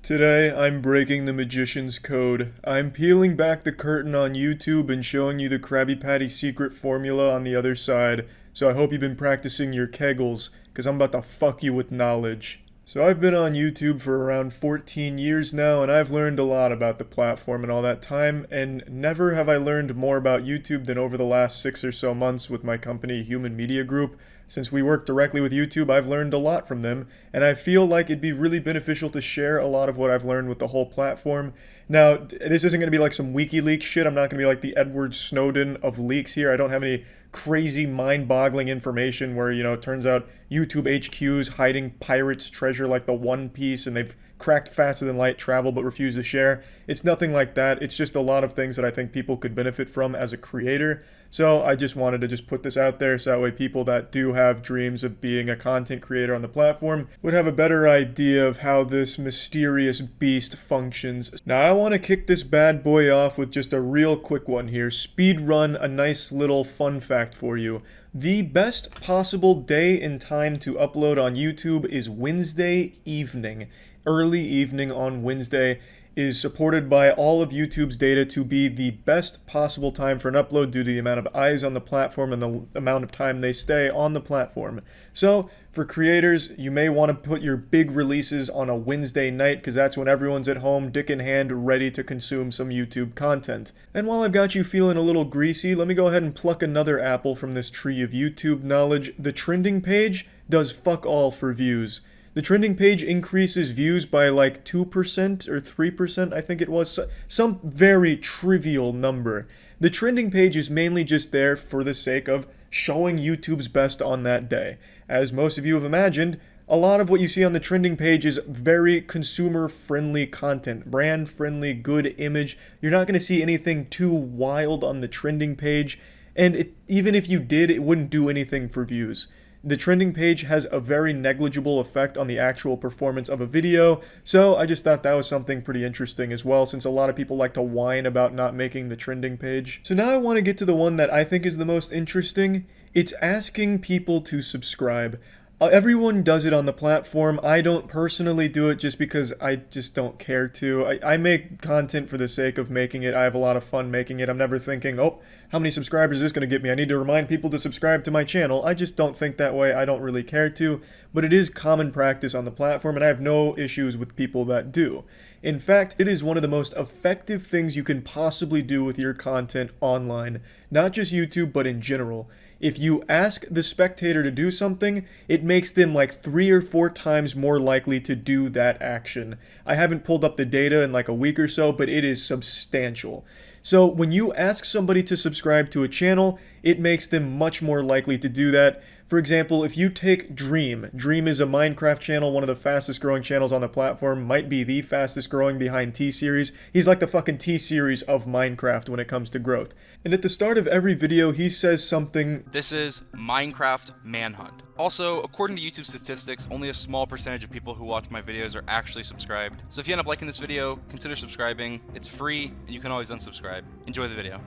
Today, I'm breaking the magician's code. I'm peeling back the curtain on YouTube and showing you the Krabby Patty secret formula on the other side. So I hope you've been practicing your kegels, because I'm about to fuck you with knowledge. So I've been on YouTube for around 14 years now, and I've learned a lot about the platform in all that time, and never have I learned more about YouTube than over the last 6 or so months with my company, Human Media Group. Since we work directly with YouTube, I've learned a lot from them, and I feel like it'd be really beneficial to share a lot of what I've learned with the whole platform. Now, this isn't going to be like some WikiLeaks shit. I'm not going to be like the Edward Snowden of leaks here. I don't have any crazy mind-boggling information where, it turns out YouTube HQ's hiding pirates' treasure like the One Piece and they've cracked faster than light travel but refuse to share. It's nothing like that. It's just a lot of things that I think people could benefit from as a creator. So I just wanted to just put this out there so that way people that do have dreams of being a content creator on the platform would have a better idea of how this mysterious beast functions. Now I want to kick this bad boy off with just a real quick one here. Speed run a nice little fun fact for you. The best possible day and time to upload on YouTube is Wednesday evening. Early evening on Wednesday is supported by all of YouTube's data to be the best possible time for an upload due to the amount of eyes on the platform and the amount of time they stay on the platform. So, for creators, you may want to put your big releases on a Wednesday night because that's when everyone's at home, dick in hand, ready to consume some YouTube content. And while I've got you feeling a little greasy, let me go ahead and pluck another apple from this tree of YouTube knowledge. The trending page does fuck all for views. The trending page increases views by like 2% or 3%, I think it was. Some very trivial number. The trending page is mainly just there for the sake of showing YouTube's best on that day. As most of you have imagined, a lot of what you see on the trending page is very consumer-friendly content, brand-friendly, good image. You're not going to see anything too wild on the trending page, and even if you did, it wouldn't do anything for views. The trending page has a very negligible effect on the actual performance of a video, so I just thought that was something pretty interesting as well, since a lot of people like to whine about not making the trending page. So now I want to get to the one that I think is the most interesting. It's asking people to subscribe. Everyone does it on the platform. I don't personally do it just because I just don't care to. I make content for the sake of making it. I have a lot of fun making it. I'm never thinking, oh, how many subscribers is this going to get me? I need to remind people to subscribe to my channel. I just don't think that way. I don't really care to. But it is common practice on the platform, and I have no issues with people that do. In fact, it is one of the most effective things you can possibly do with your content online. Not just YouTube, but in general. If you ask the spectator to do something, it makes them like 3 or 4 times more likely to do that action. I haven't pulled up the data in like a week or so, but it is substantial. So when you ask somebody to subscribe to a channel, it makes them much more likely to do that. For example, if you take Dream is a Minecraft channel, one of the fastest growing channels on the platform, might be the fastest growing behind T-Series. He's like the fucking T-Series of Minecraft when it comes to growth. And at the start of every video, he says something, "This is Minecraft Manhunt." Also, according to YouTube statistics, only a small percentage of people who watch my videos are actually subscribed. So if you end up liking this video, consider subscribing. It's free, and you can always unsubscribe. Enjoy the video.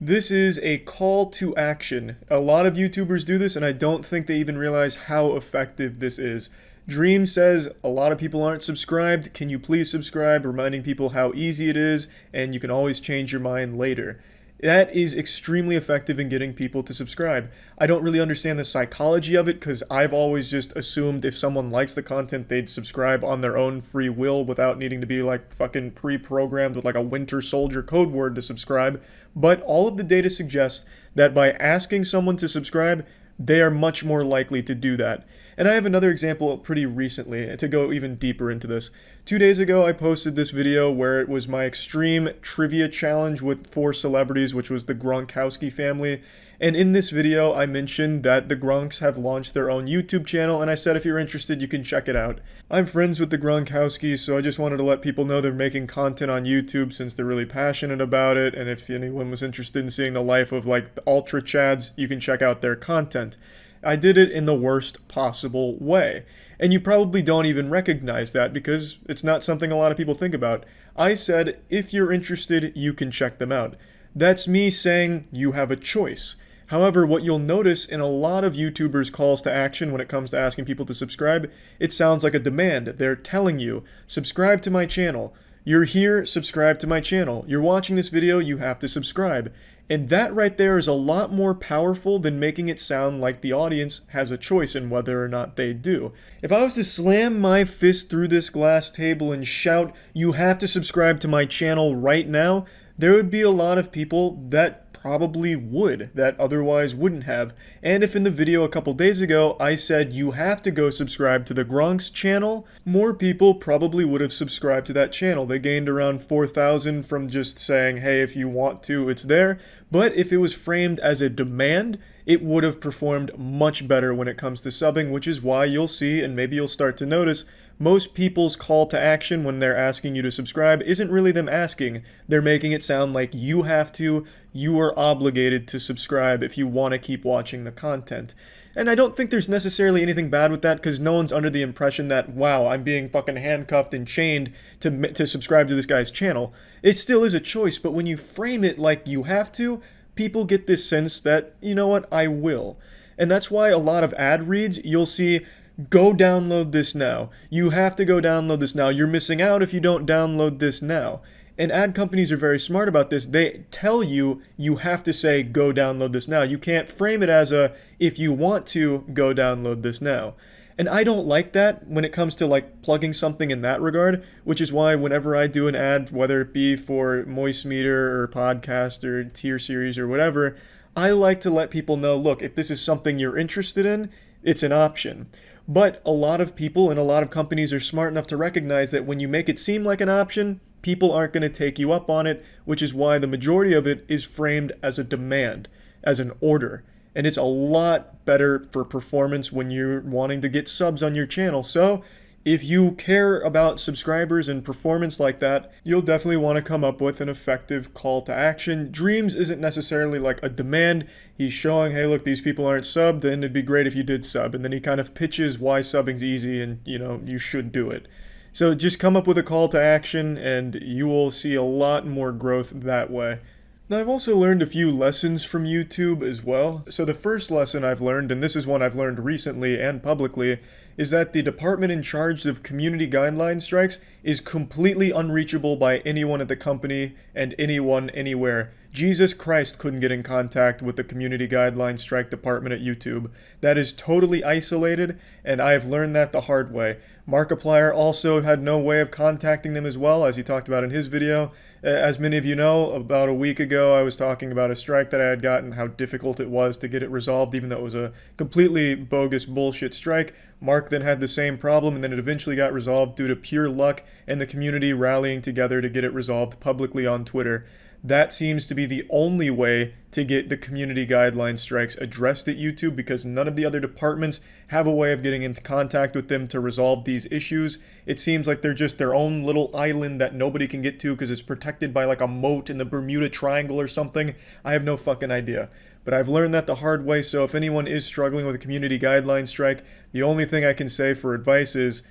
This is a call to action. A lot of YouTubers do this, and I don't think they even realize how effective this is. Dream says, a lot of people aren't subscribed. Can you please subscribe? Reminding people how easy it is, and you can always change your mind later. That is extremely effective in getting people to subscribe. I don't really understand the psychology of it because I've always just assumed if someone likes the content, they'd subscribe on their own free will without needing to be like fucking pre-programmed with like a Winter Soldier code word to subscribe. But all of the data suggests that by asking someone to subscribe, they are much more likely to do that. And I have another example pretty recently to go even deeper into this. 2 days ago, I posted this video where it was my extreme trivia challenge with 4 celebrities, which was the Gronkowski family. And in this video, I mentioned that the Gronks have launched their own YouTube channel, and I said if you're interested, you can check it out. I'm friends with the Gronkowskis, so I just wanted to let people know they're making content on YouTube since they're really passionate about it, and if anyone was interested in seeing the life of like the Ultra Chads, you can check out their content. I did it in the worst possible way. And you probably don't even recognize that because it's not something a lot of people think about. I said, if you're interested, you can check them out. That's me saying you have a choice. However, what you'll notice in a lot of YouTubers' calls to action when it comes to asking people to subscribe, it sounds like a demand. They're telling you, subscribe to my channel. You're here, subscribe to my channel. You're watching this video, you have to subscribe. And that right there is a lot more powerful than making it sound like the audience has a choice in whether or not they do. If I was to slam my fist through this glass table and shout, you have to subscribe to my channel right now, there would be a lot of people that probably would, that otherwise wouldn't have. And if in the video a couple days ago I said you have to go subscribe to the Gronk's channel, more people probably would have subscribed to that channel. They gained around 4,000 from just saying, hey, if you want to, it's there. But if it was framed as a demand, it would have performed much better when it comes to subbing, which is why you'll see, and maybe you'll start to notice, most people's call to action when they're asking you to subscribe isn't really them asking. They're making it sound like you have to, you are obligated to subscribe if you want to keep watching the content. And I don't think there's necessarily anything bad with that, because no one's under the impression that, wow, I'm being fucking handcuffed and chained to subscribe to this guy's channel. It still is a choice, but when you frame it like you have to, people get this sense that, you know what, I will. And that's why a lot of ad reads, you'll see, go download this now. You have to go download this now. You're missing out if you don't download this now. And ad companies are very smart about this. They tell you you have to say, go download this now. You can't frame it as a, if you want to, go download this now. And I don't like that when it comes to like plugging something in that regard, which is why whenever I do an ad, whether it be for Moist Meter or podcast or tier series or whatever, I like to let people know, look, if this is something you're interested in, it's an option. But a lot of people and a lot of companies are smart enough to recognize that when you make it seem like an option, people aren't going to take you up on it, which is why the majority of it is framed as a demand, as an order. And it's a lot better for performance when you're wanting to get subs on your channel. So if you care about subscribers and performance like that, you'll definitely want to come up with an effective call to action. Dreams isn't necessarily like a demand. He's showing, hey, look, these people aren't subbed, and it'd be great if you did sub. And then he kind of pitches why subbing's easy and, you know, you should do it. So just come up with a call to action and you will see a lot more growth that way. Now, I've also learned a few lessons from YouTube as well. So the first lesson I've learned, and this is one I've learned recently and publicly, is that the department in charge of community guideline strikes is completely unreachable by anyone at the company and anyone anywhere. Jesus Christ couldn't get in contact with the community guideline strike department at YouTube. That is totally isolated, and I have learned that the hard way. Markiplier also had no way of contacting them as well, as he talked about in his video. As many of you know, about a week ago I was talking about a strike that I had gotten, how difficult it was to get it resolved, even though it was a completely bogus bullshit strike. Mark then had the same problem, and then it eventually got resolved due to pure luck and the community rallying together to get it resolved publicly on Twitter. That seems to be the only way to get the community guideline strikes addressed at YouTube, because none of the other departments have a way of getting into contact with them to resolve these issues. It seems like they're just their own little island that nobody can get to because it's protected by like a moat in the Bermuda Triangle or something. I have no fucking idea. But I've learned that the hard way, so if anyone is struggling with a community guideline strike, the only thing I can say for advice is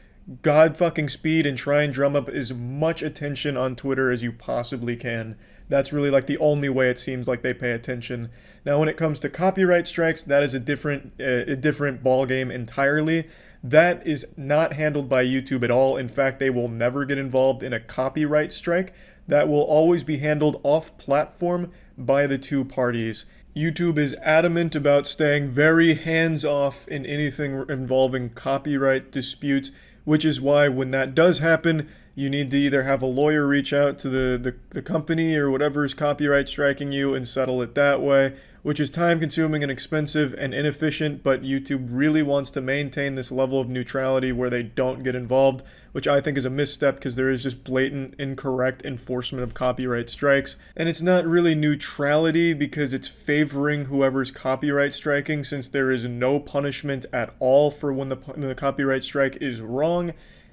God fucking speed and try and drum up as much attention on Twitter as you possibly can. That's really like the only way it seems like they pay attention. Now, when it comes to copyright strikes, that is a different ballgame entirely. That is not handled by YouTube at all. In fact, they will never get involved in a copyright strike. That will always be handled off-platform by the two parties. YouTube is adamant about staying very hands-off in anything involving copyright disputes, which is why when that does happen, you need to either have a lawyer reach out to the company or whatever is copyright striking you and settle it that way, which is time consuming and expensive and inefficient, but YouTube really wants to maintain this level of neutrality where they don't get involved, which I think is a misstep because there is just blatant incorrect enforcement of copyright strikes. And it's not really neutrality because it's favoring whoever's copyright striking, since there is no punishment at all for when the copyright strike is wrong.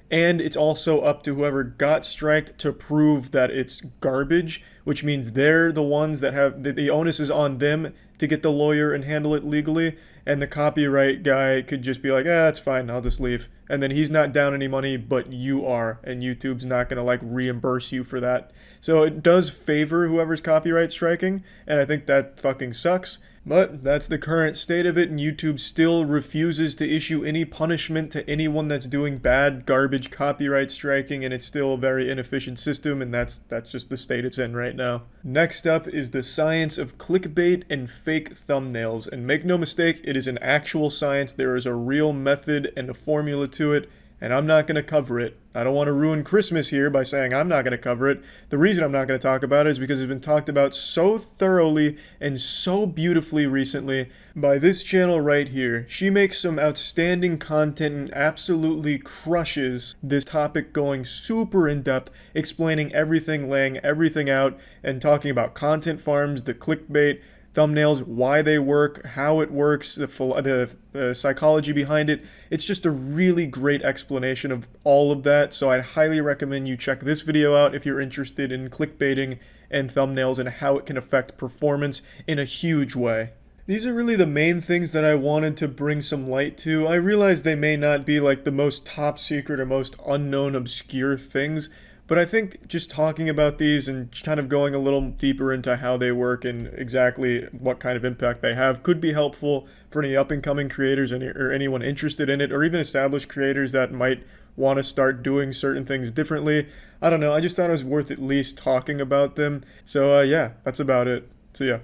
And it's also up to whoever got striked to prove that it's garbage, which means they're the ones that have the onus is on them to get the lawyer and handle it legally. And the copyright guy could just be like, it's fine, I'll just leave. And then he's not down any money, but you are, and YouTube's not going to like reimburse you for that. So it does favor whoever's copyright striking, and I think that fucking sucks. But that's the current state of it, and YouTube still refuses to issue any punishment to anyone that's doing bad, garbage copyright striking, and it's still a very inefficient system, and that's just the state it's in right now. Next up is the science of clickbait and fake thumbnails, and make no mistake, it is an actual science. There is a real method and a formula to it, and I'm not going to cover it. I don't want to ruin Christmas here by saying I'm not going to cover it. The reason I'm not going to talk about it is because it's been talked about so thoroughly and so beautifully recently by this channel right here. She makes some outstanding content and absolutely crushes this topic, going super in depth, explaining everything, laying everything out, and talking about content farms, the clickbait, thumbnails, why they work, how it works, the psychology behind it. It's just a really great explanation of all of that, so I'd highly recommend you check this video out if you're interested in clickbaiting and thumbnails and how it can affect performance in a huge way. These are really the main things that I wanted to bring some light to. I realize they may not be like the most top secret or most unknown, obscure things, but I think just talking about these and kind of going a little deeper into how they work and exactly what kind of impact they have could be helpful for any up-and-coming creators or anyone interested in it, or even established creators that might want to start doing certain things differently. I don't know, I just thought it was worth at least talking about them. So yeah, that's about it. So yeah.